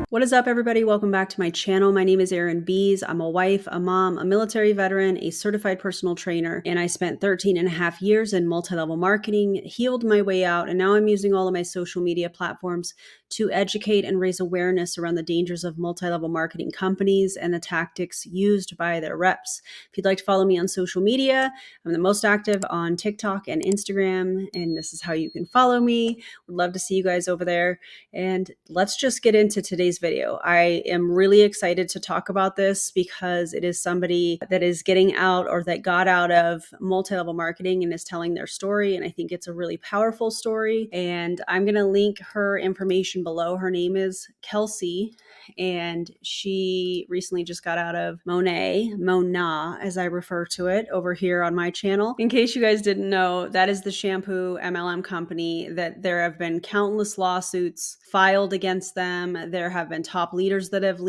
What is up, everybody? Welcome back to my channel. My name is Erin Bees. I'm a wife, a mom, a military veteran, a certified personal trainer, and I spent 13 and a half years in multi-level marketing, healed my way out, and now I'm using all of my social media platforms to educate and raise awareness around the dangers of multi-level marketing companies and the tactics used by their reps. If you'd like to follow me on social media, I'm the most active on TikTok and Instagram, and this is how you can follow me. Would love to see you guys over there. And let's just get into today's video. I am really excited to talk about this because it is somebody that is getting out or that got out of multi-level marketing and is telling their story. And I think it's a really powerful story. And I'm going to link her information below. Her name is Kelsey, and she recently just got out of Monat, as I refer to it over here on my channel. In case you guys didn't know, that is the shampoo MLM company that there have been countless lawsuits filed against them. There have been top leaders that have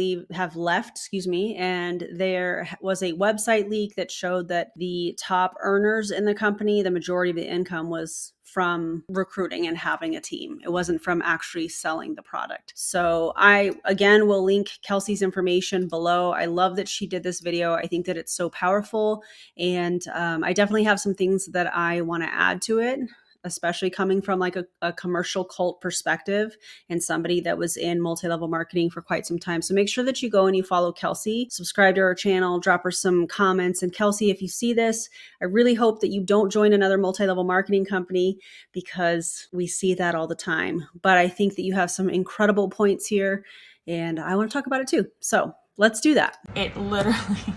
left, and there was a website leak that showed that the top earners in the company, the majority of the income was from recruiting and having a team. It wasn't from actually selling the product. So I, again, will link Kelsey's information below. I love that she did this video. I think that it's so powerful. And I definitely have some things that I want to add to it, especially coming from like a commercial cult perspective and somebody that was in multi-level marketing for quite some time. So make sure that you go and you follow Kelsey, subscribe to her channel, drop her some comments. And Kelsey, if you see this, I really hope that you don't join another multi-level marketing company because we see that all the time. But I think that you have some incredible points here and I want to talk about it too. So let's do that. It literally...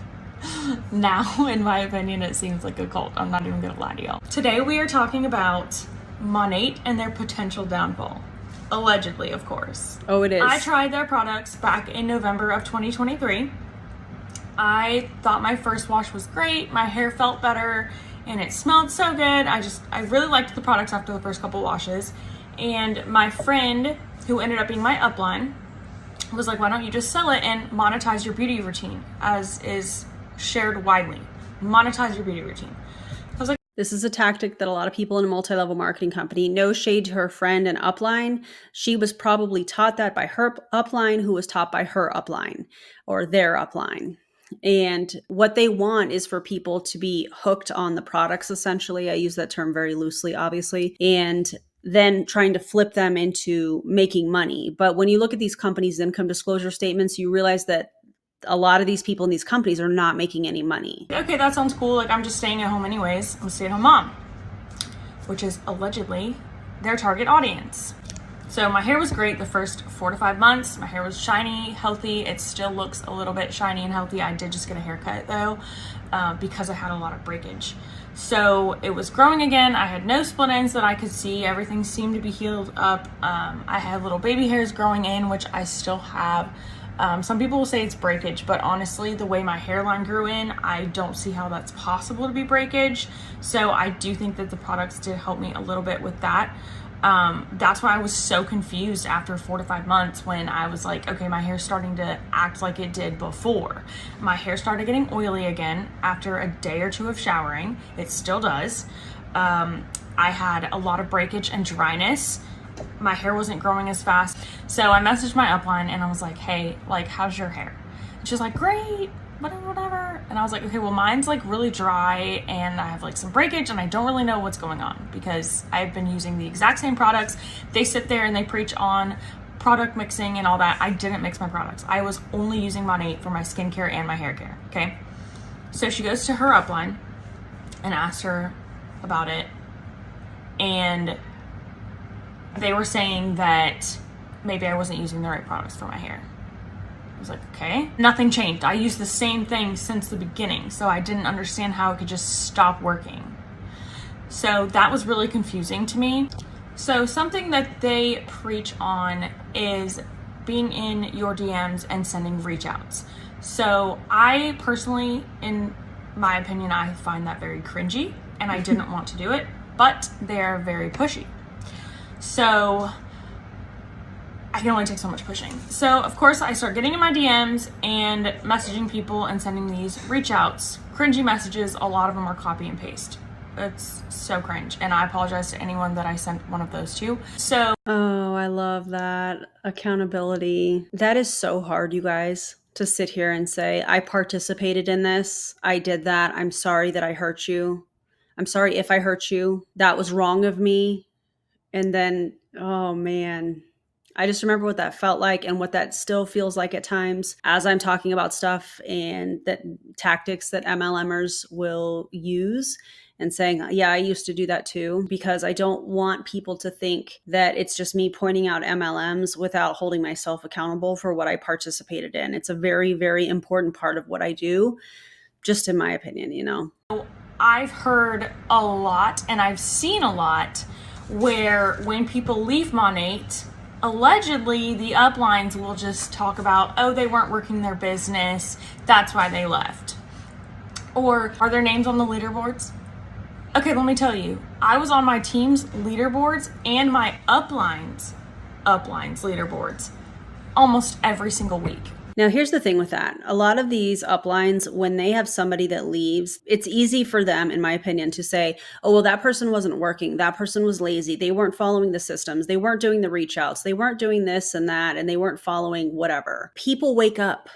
Now, in my opinion, it seems like a cult. I'm not even gonna lie to y'all. Today we are talking about Monat and their potential downfall. Allegedly, of course. Oh, it is. I tried their products back in November of 2023. I thought my first wash was great. My hair felt better and it smelled so good. I really liked the products after the first couple washes. And my friend, who ended up being my upline, was like, why don't you just sell it and monetize your beauty routine, as is shared widely. Monetize your beauty routine. I was like, this is a tactic that a lot of people in a multi-level marketing company, no shade to her friend and upline. She was probably taught that by her upline, who was taught by her upline or their upline. And what they want is for people to be hooked on the products, essentially. I use that term very loosely, obviously. And then trying to flip them into making money. But when you look at these companies' income disclosure statements, you realize that a lot of these people in these companies are not making any money. Okay, that sounds cool. Like, I'm just staying at home anyways. I'm a stay-at-home mom, which is allegedly their target audience. So my hair was great the first 4 to 5 months. My hair was shiny, healthy. It still looks a little bit shiny and healthy. I did just get a haircut though, because I had a lot of breakage. So it was growing again. I had no split ends that I could see. Everything seemed to be healed up. I had little baby hairs growing in, which I still have. Some people will say it's breakage, but honestly, the way my hairline grew in, I don't see how that's possible to be breakage. So I do think that the products did help me a little bit with that. That's why I was so confused after 4 to 5 months when I was like, okay, my hair's starting to act like it did before. My hair started getting oily again after a day or two of showering. It still does. I had a lot of breakage and dryness. My hair wasn't growing as fast. So I messaged my upline and I was like, hey, like, how's your hair? And she's like, great, whatever. And I was like, okay, well, mine's like really dry and I have like some breakage and I don't really know what's going on because I've been using the exact same products. They sit there and they preach on product mixing and all that. I didn't mix my products. I was only using Monat for my skincare and my hair care, okay? So she goes to her upline and asks her about it. And they were saying that maybe I wasn't using the right products for my hair. I was like, okay. Nothing changed. I used the same thing since the beginning, so I didn't understand how it could just stop working. So that was really confusing to me. So something that they preach on is being in your DMs and sending reach outs. So I personally, in my opinion, I find that very cringy and I didn't want to do it, but they're very pushy. So I can only take so much pushing. So of course I start getting in my DMs and messaging people and sending these reach outs, cringy messages. A lot of them are copy and paste. It's so cringe. And I apologize to anyone that I sent one of those to. So, oh, I love that. Accountability. That is so hard, you guys, to sit here and say, I participated in this. I did that. I'm sorry that I hurt you. I'm sorry if I hurt you. That was wrong of me. And then, oh man, I just remember what that felt like and what that still feels like at times as I'm talking about stuff and that tactics that MLMers will use and saying, yeah, I used to do that too, because I don't want people to think that it's just me pointing out MLMs without holding myself accountable for what I participated in. It's a very, very important part of what I do, just in my opinion, you know. I've heard a lot and I've seen a lot where when people leave Monat, allegedly the uplines will just talk about, oh, they weren't working their business, that's why they left. Or are their names on the leaderboards? Okay, let me tell you, I was on my team's leaderboards and my uplines leaderboards almost every single week. Now, here's the thing with that. A lot of these uplines, when they have somebody that leaves, it's easy for them, in my opinion, to say, oh, well, that person wasn't working. That person was lazy. They weren't following the systems. They weren't doing the reach outs. They weren't doing this and that, and they weren't following whatever. People wake up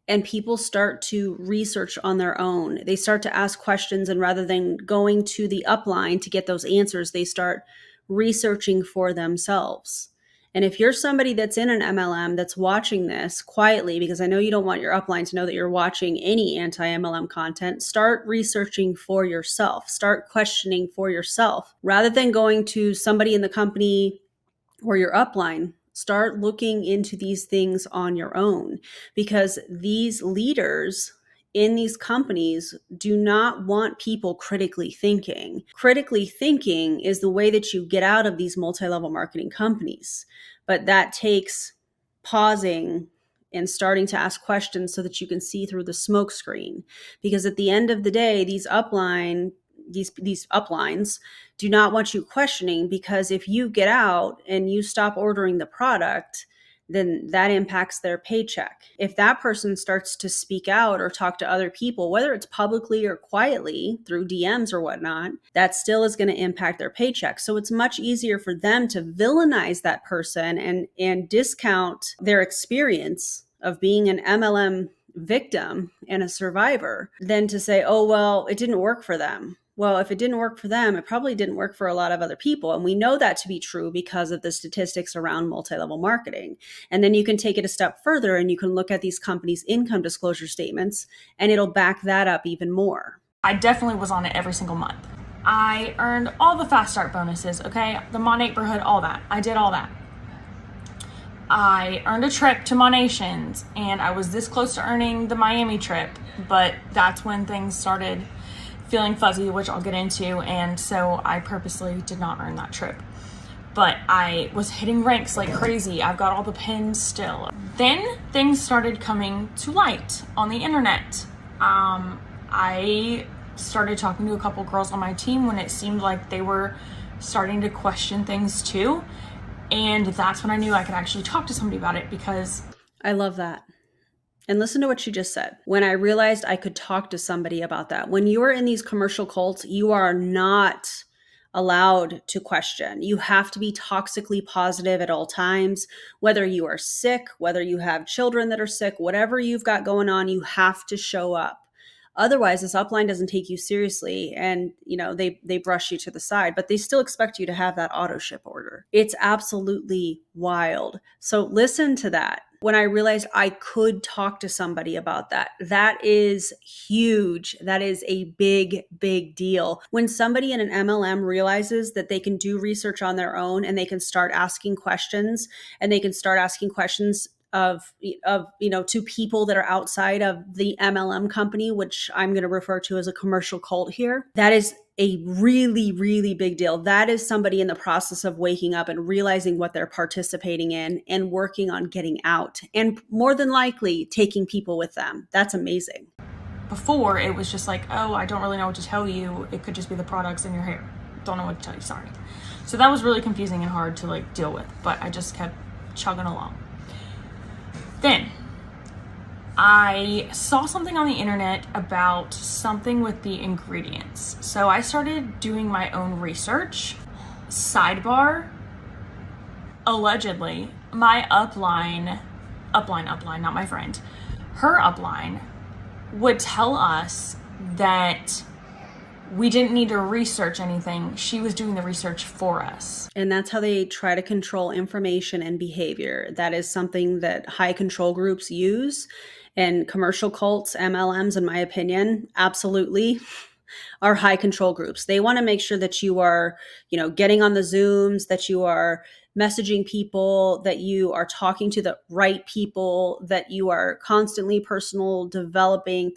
and people start to research on their own. They start to ask questions, and rather than going to the upline to get those answers, they start researching for themselves. And if you're somebody that's in an MLM that's watching this quietly, because I know you don't want your upline to know that you're watching any anti-MLM content, start researching for yourself. Start questioning for yourself. Rather than going to somebody in the company or your upline, start looking into these things on your own, because these leaders in these companies do not want people critically thinking. Critically thinking is the way that you get out of these multi-level marketing companies. But that takes pausing and starting to ask questions so that you can see through the smoke screen. Because at the end of the day, these uplines do not want you questioning, because if you get out and you stop ordering the product, then that impacts their paycheck. If that person starts to speak out or talk to other people, whether it's publicly or quietly through DMs or whatnot, that still is going to impact their paycheck. So it's much easier for them to villainize that person and discount their experience of being an MLM victim and a survivor than to say, oh, well, it didn't work for them. Well, if it didn't work for them, it probably didn't work for a lot of other people. And we know that to be true because of the statistics around multi-level marketing. And then you can take it a step further and you can look at these companies' income disclosure statements, and it'll back that up even more. I definitely was on it every single month. I earned all the fast start bonuses, okay? The Mon neighborhood, all that. I did all that. I earned a trip to Monations, and I was this close to earning the Miami trip, but that's when things started feeling fuzzy, which I'll get into, and so I purposely did not earn that trip. But I was hitting ranks like crazy. I've got all the pins still. Then things started coming to light on the internet. I started talking to a couple girls on my team when it seemed like they were starting to question things too. And that's when I knew I could actually talk to somebody about it, because I love that. And listen to what she just said. When I realized I could talk to somebody about that. When you are in these commercial cults, you are not allowed to question. You have to be toxically positive at all times. Whether you are sick, whether you have children that are sick, whatever you've got going on, you have to show up. Otherwise, this upline doesn't take you seriously, and they brush you to the side, but they still expect you to have that auto ship order. It's absolutely wild. So listen to that. When I realized I could talk to somebody about that, that is huge. That is a big, big deal. When somebody in an MLM realizes that they can do research on their own and they can start asking questions, and they can start asking questions of to people that are outside of the MLM company, which I'm going to refer to as a commercial cult here, that is a really, really big deal. That is somebody in the process of waking up and realizing what they're participating in and working on getting out, and more than likely taking people with them. That's amazing. Before, it was just like, oh, I don't really know what to tell you. It could just be the products in your hair. Don't know what to tell you, sorry. So that was really confusing and hard to deal with, but I just kept chugging along. Then I saw something on the internet about something with the ingredients. So I started doing my own research. Sidebar, allegedly, my upline, not my friend, her upline would tell us that we didn't need to research anything. She was doing the research for us. And that's how they try to control information and behavior. That is something that high control groups use. And commercial cults, MLMs, in my opinion, absolutely are high control groups. They want to make sure that you are, getting on the Zooms, that you are messaging people, that you are talking to the right people, that you are constantly personally developing,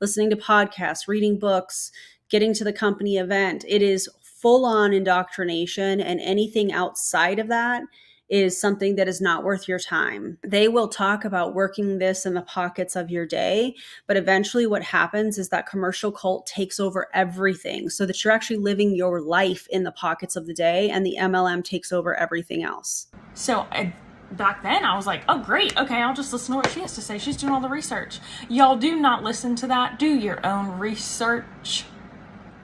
listening to podcasts, reading books, getting to the company event. It is full on indoctrination, and anything outside of that is something that is not worth your time. They will talk about working this in the pockets of your day, but eventually what happens is that commercial cult takes over everything so that you're actually living your life in the pockets of the day, and the MLM takes over everything else. So back then I was like, oh great, okay, I'll just listen to what she has to say. She's doing all the research. Y'all do not listen to that. Do your own research.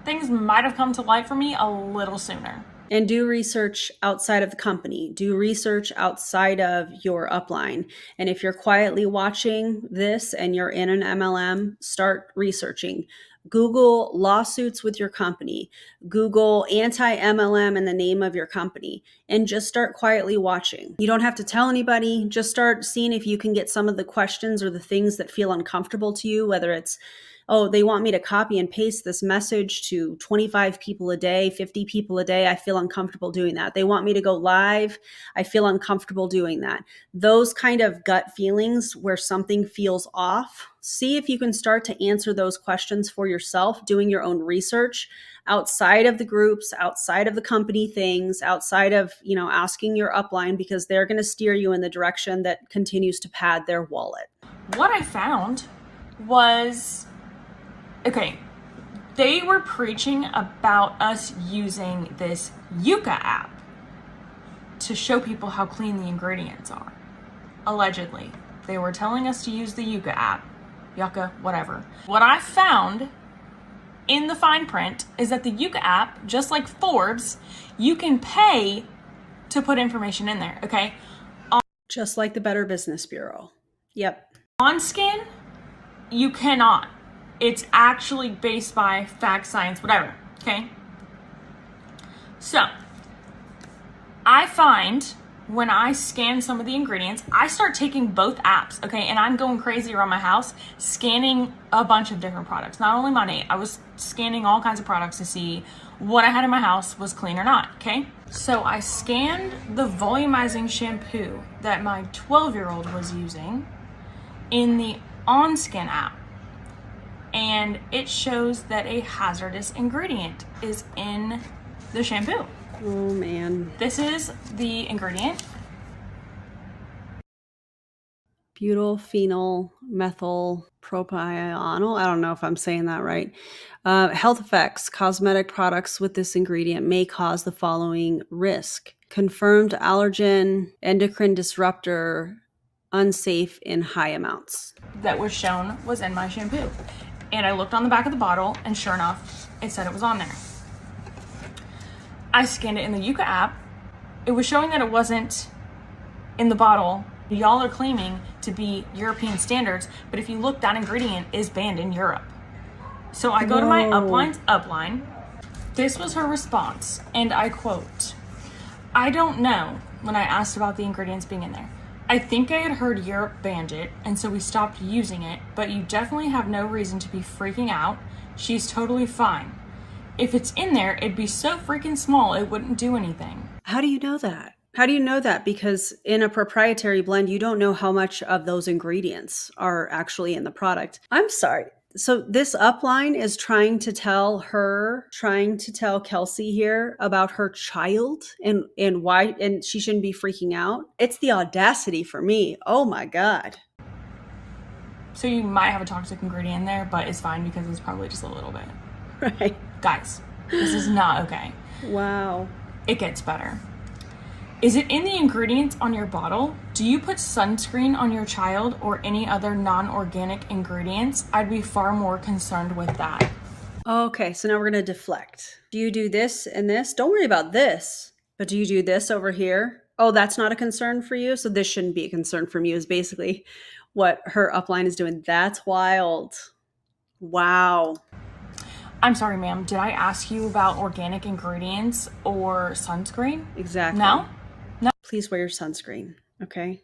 Things might have come to light for me a little sooner. And do research outside of the company. Do research outside of your upline. And if you're quietly watching this and you're in an MLM, start researching. Google lawsuits with your company. Google anti-MLM in the name of your company. And just start quietly watching. You don't have to tell anybody. Just start seeing if you can get some of the questions or the things that feel uncomfortable to you, whether it's, oh, they want me to copy and paste this message to 25 people a day, 50 people a day. I feel uncomfortable doing that. They want me to go live. I feel uncomfortable doing that. Those kind of gut feelings where something feels off. See if you can start to answer those questions for yourself, doing your own research outside of the groups, outside of the company things, outside of, asking your upline, because they're going to steer you in the direction that continues to pad their wallet. What I found was, okay, they were preaching about us using this Yucca app to show people how clean the ingredients are. Allegedly. They were telling us to use the Yucca app. Yucca, whatever. What I found in the fine print is that the Yucca app, just like Forbes, you can pay to put information in there, okay? Just like the Better Business Bureau. Yep. On skin, you cannot. It's actually based by fact, science, whatever, okay? So, I find when I scan some of the ingredients, I start taking both apps, okay? And I'm going crazy around my house, scanning a bunch of different products. Not only Monat, I was scanning all kinds of products to see what I had in my house was clean or not, okay? So I scanned the volumizing shampoo that my 12-year-old was using in the OnSkin app. And it shows that a hazardous ingredient is in the shampoo. Oh man. This is the ingredient. Butyl methyl propionyl. I don't know if I'm saying that right. Health effects. Cosmetic products with this ingredient may cause the following risk. Confirmed allergen, endocrine disruptor, unsafe in high amounts. That was shown was in my shampoo. And I looked on the back of the bottle, and sure enough, it said it was on there. I scanned it in the Yucca app. It was showing that it wasn't in the bottle. Y'all are claiming to be European standards, but if you look, that ingredient is banned in Europe. So I go to my upline's upline. This was her response, and I quote, "I don't know," when I asked about the ingredients being in there. "I think I had heard Europe banned it, and so we stopped using it, but you definitely have no reason to be freaking out. She's totally fine. If it's in there, it'd be so freaking small, it wouldn't do anything." How do you know that? How do you know that? Because in a proprietary blend, you don't know how much of those ingredients are actually in the product. I'm sorry. So this upline is trying to tell Kelsey here about her child and why, and she shouldn't be freaking out. It's the audacity for me. Oh my God. So you might have a toxic ingredient in there, but it's fine because it's probably just a little bit. Right. Guys, this is not okay. Wow. It gets better. Is it in the ingredients on your bottle Do you put sunscreen on your child or any other non-organic ingredients? I'd be far more concerned with that. Okay, so now we're going to deflect. Do you do this and this? Don't worry about this. But do you do this over here? Oh, that's not a concern for you? So this shouldn't be a concern from you is basically what her upline is doing. That's wild. Wow. I'm sorry, ma'am. Did I ask you about organic ingredients or sunscreen? Exactly. No? No. Please wear your sunscreen, okay?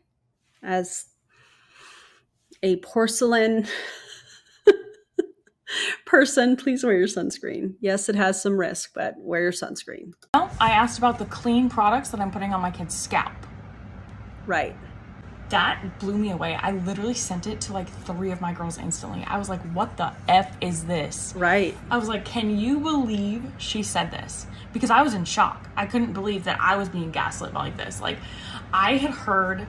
As a porcelain person, please wear your sunscreen. Yes, it has some risk, but wear your sunscreen. No, I asked about the clean products that I'm putting on my kid's scalp. Right. That blew me away. I literally sent it to like 3 of my girls instantly. I was like, what the F is this? Right. I was like, can you believe she said this? Because I was in shock. I couldn't believe that I was being gaslit like this. Like, I had heard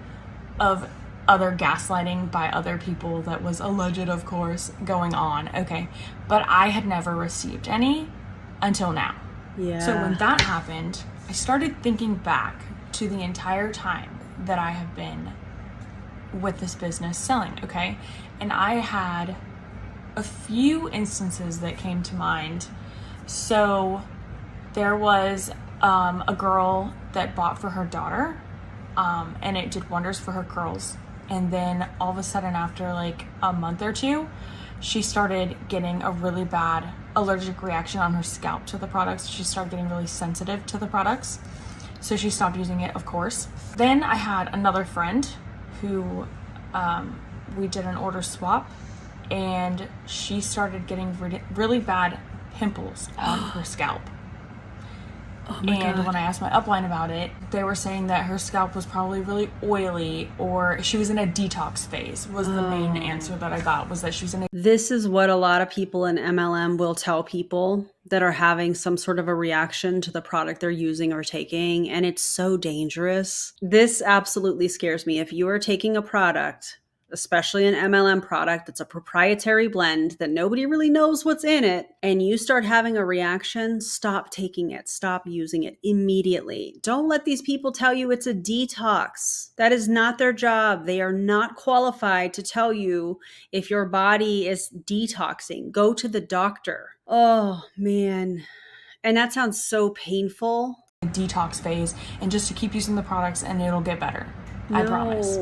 of other gaslighting by other people that was alleged, of course, going on. Okay. But I had never received any until now. Yeah. So when that happened, I started thinking back to the entire time that I have been with this business selling, okay? And I had a few instances that came to mind. So there was a girl that bought for her daughter, and it did wonders for her curls. And then all of a sudden, after like a month or two, she started getting a really bad allergic reaction on her scalp to the products. She started getting really sensitive to the products. So she stopped using it, of course. Then I had another friend who we did an order swap, and she started getting really bad pimples on her scalp. Oh my And God. when I asked my upline about it, they were saying that her scalp was probably really oily, or she was in a detox phase, was the main answer that I got, was that she was in a... This is what a lot of people in MLM will tell people that are having some sort of a reaction to the product they're using or taking, and it's so dangerous. This absolutely scares me. If you are taking a product, especially an MLM product that's a proprietary blend that nobody really knows what's in it, and you start having a reaction, stop taking it. Stop using it immediately. Don't let these people tell you it's a detox. That is not their job. They are not qualified to tell you if your body is detoxing. Go to the doctor. Oh, man. And that sounds so painful. detox phase, and just to keep using the products and it'll get better. I promise.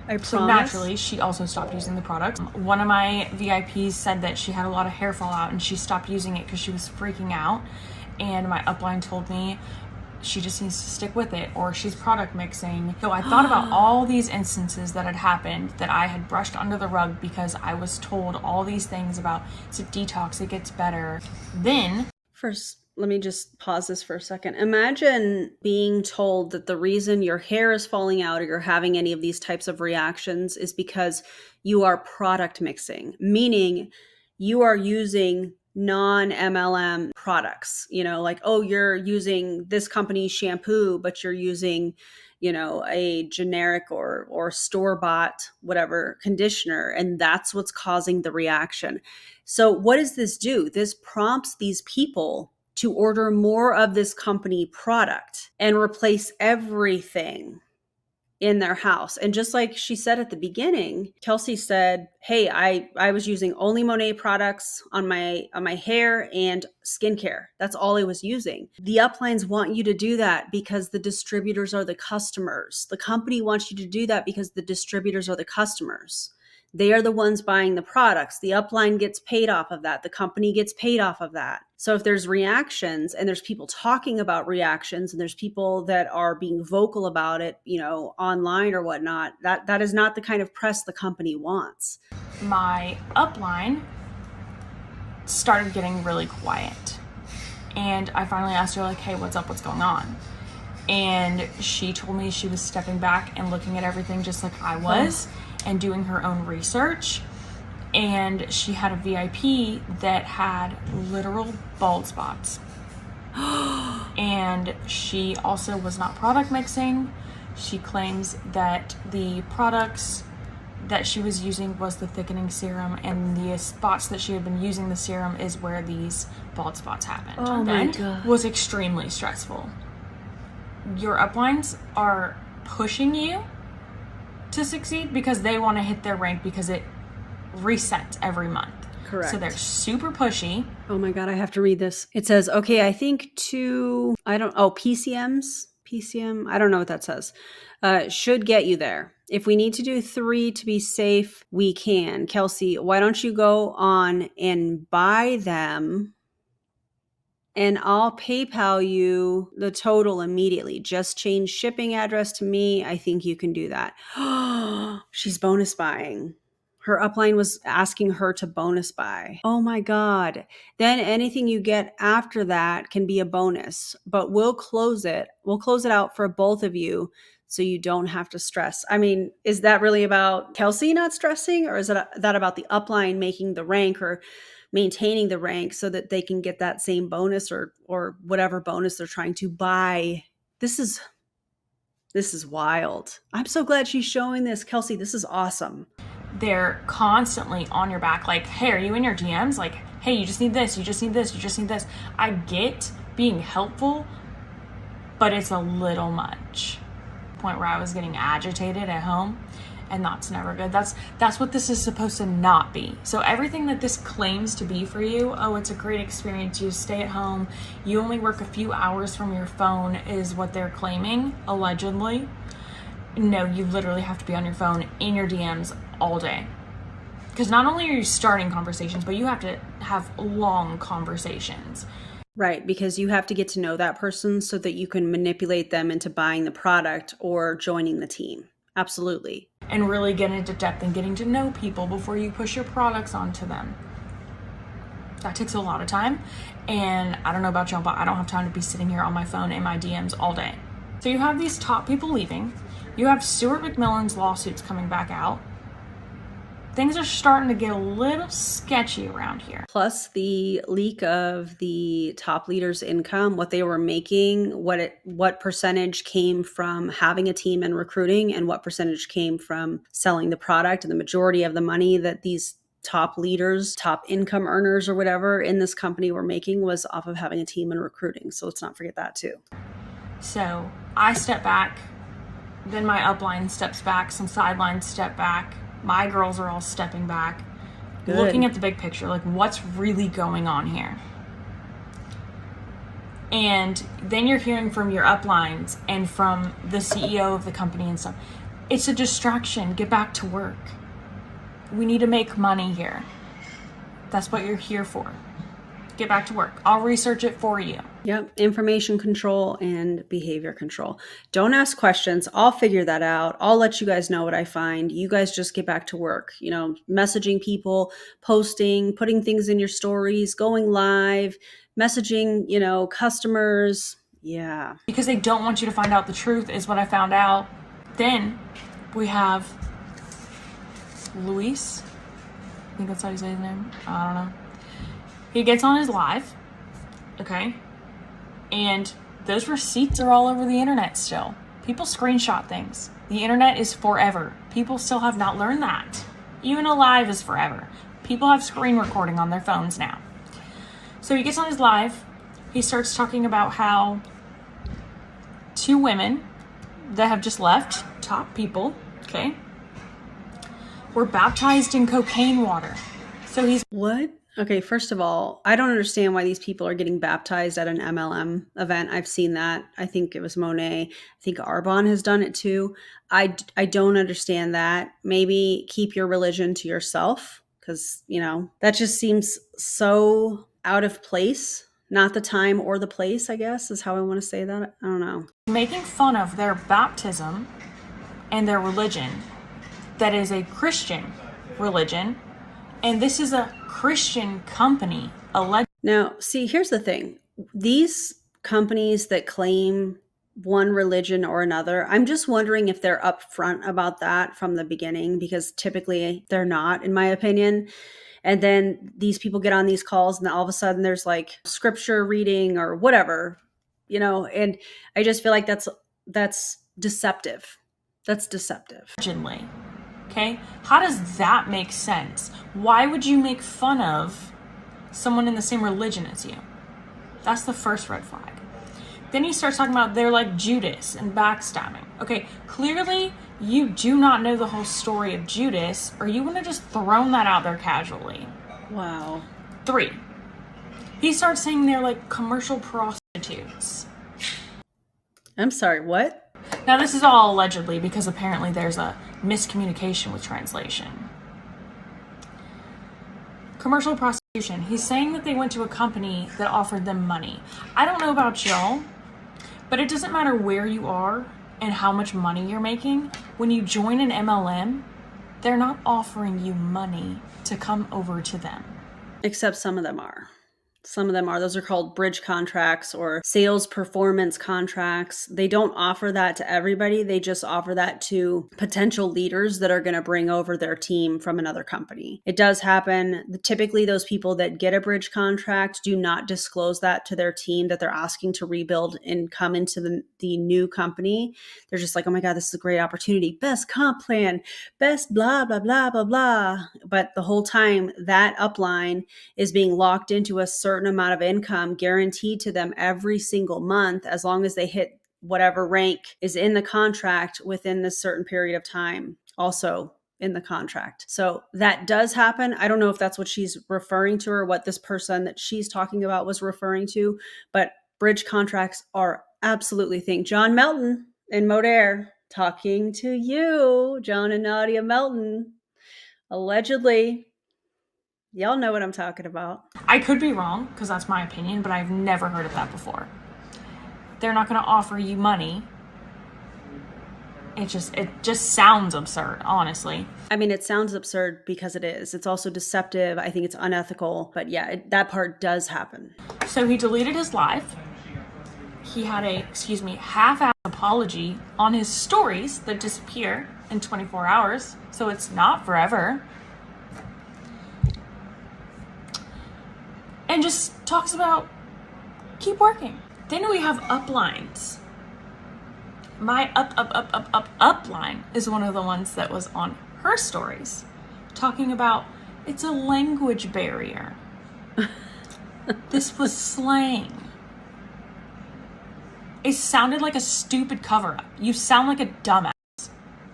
I So promise. naturally, she also stopped using the product. One of my VIPs said that she had a lot of hair fall out and she stopped using it because she was freaking out. And my upline told me she just needs to stick with it, or she's product mixing. So I thought about all these instances that had happened that I had brushed under the rug because I was told all these things about it's a detox, it gets better. Then First, let me just pause this for a second. Imagine being told that the reason your hair is falling out or you're having any of these types of reactions is because you are product mixing, meaning you are using non-MLM products. You know, like, oh, you're using this company's shampoo, but you're using, you know, a generic or store-bought whatever conditioner, and that's what's causing the reaction. So what does this do? This prompts these people to order more of this company product and replace everything in their house. And just like she said at the beginning, Kelsey said, hey, I was using only Monat products on my hair and skincare. That's all I was using. The uplines want you to do that because the distributors are the customers. The company wants you to do that because the distributors are the customers. They are the ones buying the products. The upline gets paid off of that. The company gets paid off of that. So if there's reactions and there's people talking about reactions and there's people that are being vocal about it, you know, online or whatnot, that is not the kind of press the company wants. my upline started getting really quiet. And I finally asked her, like, hey, what's up? What's going on? And she told me she was stepping back and looking at everything just like I was and doing her own research. And she had a VIP that had literal bald spots. And she also was not product mixing. She claims that the products that she was using was the thickening serum, and the spots that she had been using the serum is where these bald spots happened. Oh my And God. was extremely stressful. Your uplines are pushing you to succeed because they want to hit their rank because it resets every month. Correct. So they're super pushy. Oh my God, I have to read this. It says, okay, I think PCM, I don't know what that says, should get you there. If we need to do 3 to be safe, we can. Kelsey, why don't you go on and buy them and I'll PayPal you the total immediately. Just change shipping address to me. I think you can do that. She's bonus buying. Her upline was asking her to bonus buy. Oh my God. Then anything you get after that can be a bonus, but we'll close it. We'll close it out for both of you so you don't have to stress. I mean, is that really about Kelsey not stressing, or is that about the upline making the rank or maintaining the rank so that they can get that same bonus or whatever bonus they're trying to buy? This is wild. I'm so glad she's showing this. Kelsey, this is awesome. They're constantly on your back. Like, hey, are you in your DMs? Like, hey, you just need this. You just need this. You just need this. I get being helpful, but it's a little much. Point where I was getting agitated at home, and that's never good. That's what this is supposed to not be. So everything that this claims to be for you, oh, it's a great experience, you stay at home, you only work a few hours from your phone, is what they're claiming, allegedly. No, you literally have to be on your phone in your DMs all day. Because not only are you starting conversations, but you have to have long conversations. Right, because you have to get to know that person so that you can manipulate them into buying the product or joining the team. Absolutely. And really get into depth and getting to know people before you push your products onto them. That takes a lot of time. And I don't know about y'all, but I don't have time to be sitting here on my phone in my DMs all day. So you have these top people leaving. You have Stuart McMillan's lawsuits coming back out. Things are starting to get a little sketchy around here. Plus the leak of the top leaders' income, what they were making, what percentage came from having a team and recruiting, and what percentage came from selling the product. And the majority of the money that these top leaders, top income earners or whatever in this company were making was off of having a team and recruiting. So let's not forget that too. So I step back, then my upline steps back, some sidelines step back. My girls are all stepping back, Good. Looking at the big picture, like what's really going on here. And then you're hearing from your uplines and from the CEO of the company and stuff. It's a distraction. Get back to work. We need to make money here. That's what you're here for. Get back to work. I'll research it for you. Yep. Information control and behavior control. Don't ask questions. I'll figure that out. I'll let you guys know what I find. You guys just get back to work. You know, messaging people, posting, putting things in your stories, going live, messaging, you know, customers. Yeah. Because they don't want you to find out the truth is what I found out. Then we have Luis. I think that's how you say his name. I don't know. He gets on his live, okay? And those receipts are all over the internet still. People screenshot things. The internet is forever. People still have not learned that. Even a live is forever. People have screen recording on their phones now. So he gets on his live. He starts talking about how 2 women that have just left, top people, okay, were baptized in cocaine water. So he's... What? Okay, first of all, I don't understand why these people are getting baptized at an MLM event. I've seen that. I think it was Monet. I think Arbonne has done it too. I don't understand that. Maybe keep your religion to yourself because, you know, that just seems so out of place. Not the time or the place, I guess, is how I want to say that. I don't know. Making fun of their baptism and their religion that is a Christian religion. And this is a Christian company. Now, see, here's the thing. These companies that claim one religion or another, I'm just wondering if they're upfront about that from the beginning, because typically they're not, in my opinion. And then these people get on these calls and all of a sudden there's like scripture reading or whatever, you know, and I just feel like that's deceptive. That's deceptive. Originally. Okay, how does that make sense? Why would you make fun of someone in the same religion as you? That's the first red flag. Then he starts talking about they're like Judas and backstabbing. Okay, clearly you do not know the whole story of Judas, or you would have just thrown that out there casually. Wow. 3, he starts saying they're like commercial prostitutes. I'm sorry, what? Now, this is all allegedly because apparently there's a miscommunication with translation. Commercial prostitution. He's saying that they went to a company that offered them money. I don't know about y'all, but it doesn't matter where you are and how much money you're making. When you join an MLM, they're not offering you money to come over to them. Except some of them are. Some of them are. Those are called bridge contracts or sales performance contracts. They don't offer that to everybody. They just offer that to potential leaders that are going to bring over their team from another company. It does happen. Typically, those people that get a bridge contract do not disclose that to their team that they're asking to rebuild and come into the new company. They're just like, oh my God, this is a great opportunity. Best comp plan, best blah, blah, blah, blah, blah. But the whole time that upline is being locked into a certain amount of income guaranteed to them every single month, as long as they hit whatever rank is in the contract within this certain period of time, also in the contract. So that does happen. I don't know if that's what she's referring to or what this person that she's talking about was referring to, but bridge contracts are absolutely a thing. John Melton and Modair talking to you, John and Nadia Melton, allegedly. Y'all know what I'm talking about. I could be wrong because that's my opinion, but I've never heard of that before. They're not going to offer you money. It just sounds absurd, honestly. I mean, it sounds absurd because it is. It's also deceptive. I think it's unethical. But yeah, that part does happen. So he deleted his live. He had a, half-ass apology on his stories that disappear in 24 hours. So it's not forever. And just talks about keep working. Then we have uplines. My upline is one of the ones that was on her stories, talking about it's a language barrier. This was slang. It sounded like a stupid cover-up. You sound like a dumbass.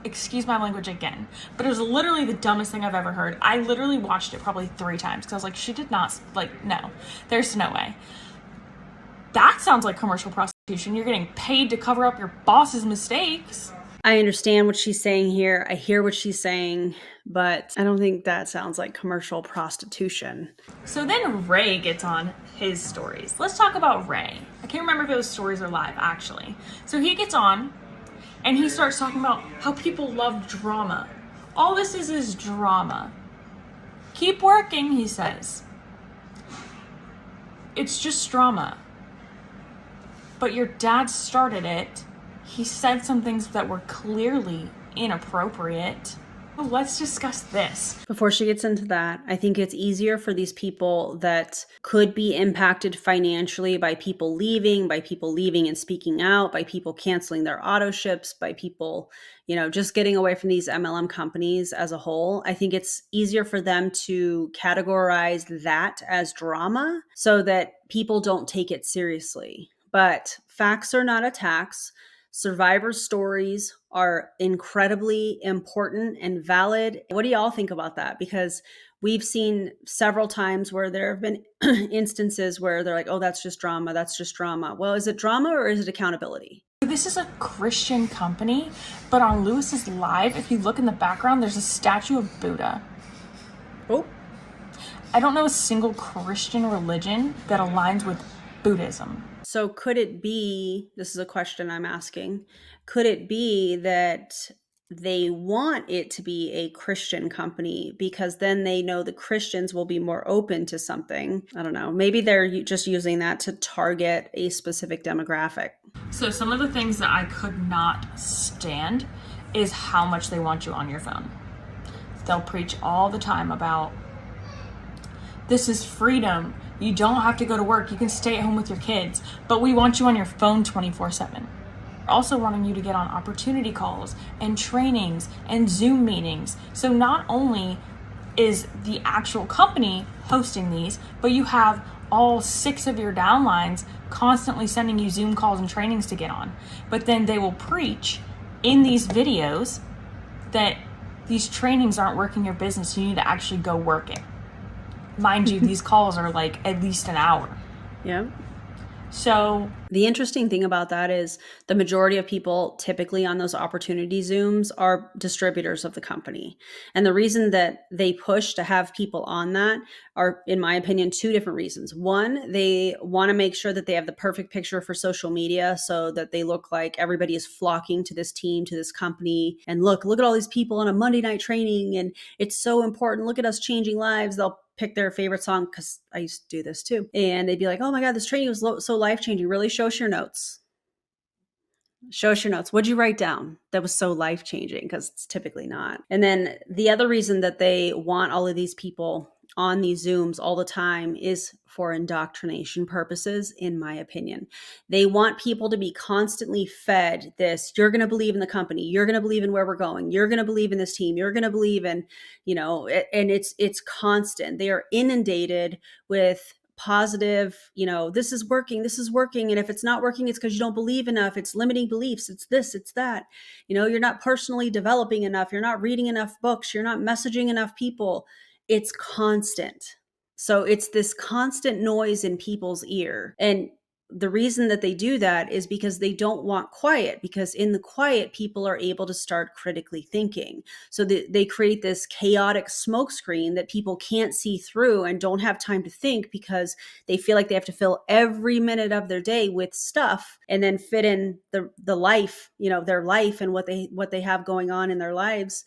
Excuse my language again, but it was literally the dumbest thing I've ever heard. I literally watched it probably 3 times because I was like, she did not, no, there's no way. That sounds like commercial prostitution. You're getting paid to cover up your boss's mistakes. I understand what she's saying here. I hear what she's saying, but I don't think that sounds like commercial prostitution. So then Ray gets on his stories. Let's talk about Ray. I can't remember if it was stories or live, actually. So he gets on and he starts talking about how people love drama. All this is drama. Keep working, he says. It's just drama. But your dad started it. He said some things that were clearly inappropriate. Well, let's discuss this. Before she gets into that, I think it's easier for these people that could be impacted financially by people leaving and speaking out, by people canceling their auto ships, by people, just getting away from these MLM companies as a whole. I think it's easier for them to categorize that as drama so that people don't take it seriously. But facts are not attacks. Survivor stories are incredibly important and valid. What do y'all think about that? Because we've seen several times where there have been instances where they're like, oh, that's just drama. That's just drama. Well, is it drama or is it accountability? This is a Christian company, but on Lewis's live, if you look in the background, there's a statue of Buddha. Oh. I don't know a single Christian religion that aligns with Buddhism. So could it be, this is a question I'm asking, could it be that they want it to be a Christian company because then they know the Christians will be more open to something? I don't know. Maybe they're just using that to target a specific demographic. So some of the things that I could not stand is how much they want you on your phone. They'll preach all the time about this is freedom. You don't have to go to work. You can stay at home with your kids, but we want you on your phone 24/7. Also wanting you to get on opportunity calls and trainings and Zoom meetings. So not only is the actual company hosting these, but you have all 6 of your downlines constantly sending you Zoom calls and trainings to get on. But then they will preach in these videos that these trainings aren't working your business. You need to actually go work it. Mind you, these calls are like at least an hour. Yeah. So the interesting thing about that is the majority of people typically on those opportunity Zooms are distributors of the company. And the reason that they push to have people on that are, in my opinion, two different reasons. One, they want to make sure that they have the perfect picture for social media so that they look like everybody is flocking to this team, to this company. And look at all these people on a Monday night training. And it's so important. Look at us changing lives. They'll pick their favorite song, because I used to do this too. And they'd be like, oh my God, this training was so life-changing. Really show us your notes. Show us your notes. What'd you write down that was so life-changing? Because it's typically not. And then the other reason that they want all of these people on these Zooms all the time is for indoctrination purposes, in my opinion. They want people to be constantly fed this, you're going to believe in the company, you're going to believe in where we're going, you're going to believe in this team, you're going to believe in, and it's constant. They are inundated with positive, this is working. And if it's not working, it's because you don't believe enough. It's limiting beliefs. It's this, it's that. You're not personally developing enough. You're not reading enough books. You're not messaging enough people. It's constant. So it's this constant noise in people's ear. And the reason that they do that is because they don't want quiet, because in the quiet, people are able to start critically thinking. So they create this chaotic smokescreen that people can't see through and don't have time to think, because they feel like they have to fill every minute of their day with stuff and then fit in the life, their life and what they have going on in their lives,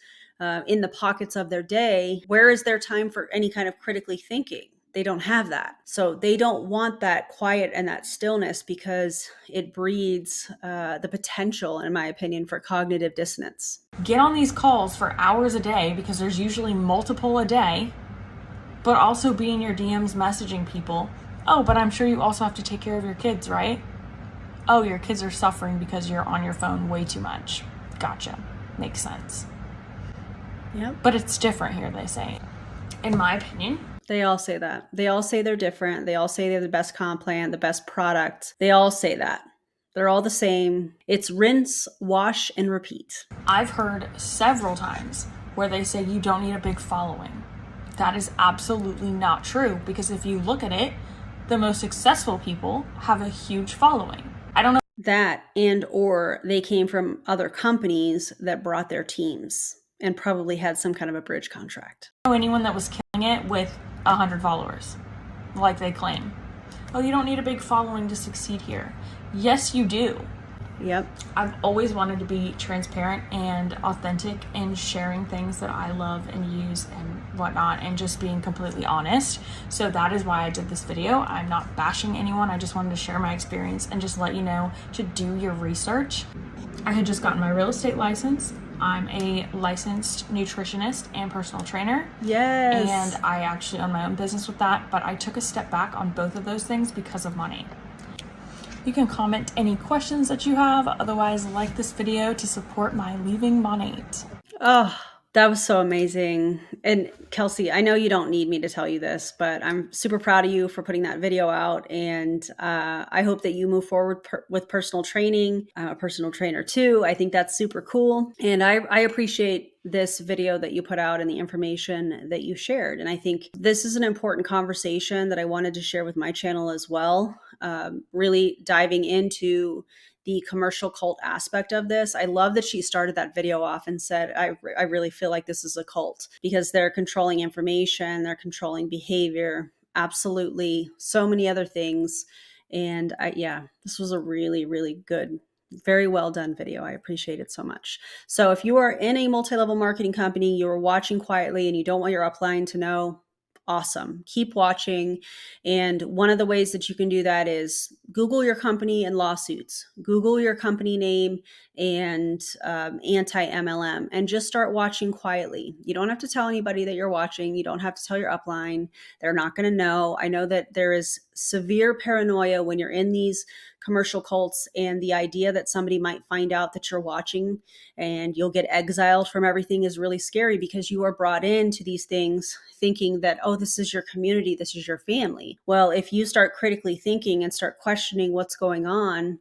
in the pockets of their day. Where is their time for any kind of critically thinking? They don't have that. So they don't want that quiet and that stillness, because it breeds the potential, in my opinion, for cognitive dissonance. Get on these calls for hours a day, because there's usually multiple a day, but also be in your DMs messaging people. Oh, but I'm sure you also have to take care of your kids, right? Oh, your kids are suffering because you're on your phone way too much. Gotcha. Makes sense. Yep. But it's different here, they say. In my opinion, they all say that. They all say they're different. They all say they're the best comp plan, the best product. They all say that. They're all the same. It's rinse, wash, and repeat. I've heard several times where they say you don't need a big following. That is absolutely not true, because if you look at it, the most successful people have a huge following. I don't know. That, and or they came from other companies that brought their teams and probably had some kind of a bridge contract. I don't know anyone that was killing it with 100 followers, like they claim. Oh, you don't need a big following to succeed here. Yes, you do. Yep. I've always wanted to be transparent and authentic in sharing things that I love and use and whatnot, and just being completely honest. So that is why I did this video. I'm not bashing anyone. I just wanted to share my experience and just let you know to do your research. I had just gotten my real estate license. I'm a licensed nutritionist and personal trainer. Yes. And I actually own my own business with that, but I took a step back on both of those things because of money. You can comment any questions that you have. Otherwise, like this video to support my leaving Monat. Oh, that was so amazing. And Kelsey, I know you don't need me to tell you this, but I'm super proud of you for putting that video out. And I hope that you move forward with personal training. I'm a personal trainer too. I think that's super cool. And I appreciate this video that you put out and the information that you shared. And I think this is an important conversation that I wanted to share with my channel as well. Really diving into the commercial cult aspect of this. I love that she started that video off and said, I really feel like this is a cult, because they're controlling information, they're controlling behavior, absolutely, so many other things. And this was a really, really good, very well done video. I appreciate it so much. So if you are in a multi-level marketing company, you are watching quietly and you don't want your upline to know, awesome. Keep watching. And one of the ways that you can do that is Google your company and lawsuits. Google your company name and anti-MLM, and just start watching quietly. You don't have to tell anybody that you're watching. You don't have to tell your upline. They're not going to know. I know that there is severe paranoia when you're in these commercial cults, and the idea that somebody might find out that you're watching and you'll get exiled from everything is really scary, because you are brought into these things thinking that, oh, this is your community, this is your family. Well, if you start critically thinking and start questioning what's going on,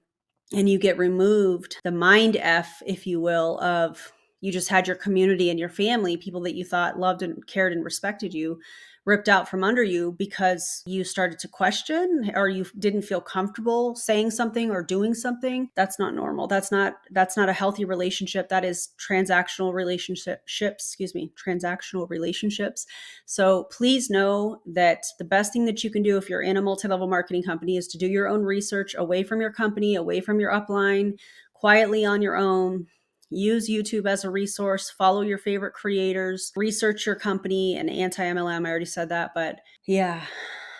and you get removed, the mind F, if you will, of you just had your community and your family, people that you thought loved and cared and respected you, ripped out from under you because you started to question or you didn't feel comfortable saying something or doing something. That's not normal. That's not a healthy relationship. That is transactional relationships. So please know that the best thing that you can do if you're in a multi-level marketing company is to do your own research away from your company, away from your upline, quietly on your own. Use YouTube as a resource, follow your favorite creators, research your company and anti-MLM. I already said that, but yeah,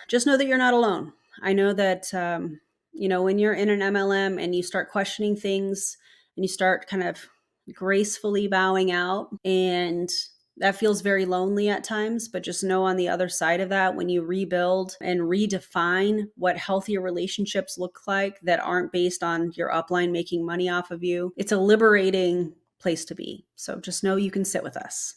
just know that you're not alone. I know that, when you're in an MLM and you start questioning things and you start kind of gracefully bowing out, and that feels very lonely at times, but just know on the other side of that, when you rebuild and redefine what healthier relationships look like that aren't based on your upline making money off of you, it's a liberating place to be. So just know you can sit with us.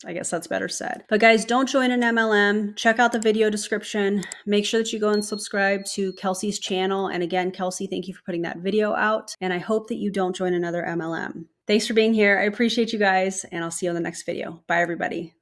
I guess that's better said. But guys, don't join an MLM. Check out the video description. Make sure that you go and subscribe to Kelsey's channel. And again, Kelsey, thank you for putting that video out. And I hope that you don't join another MLM. Thanks for being here. I appreciate you guys, and I'll see you on the next video. Bye, everybody.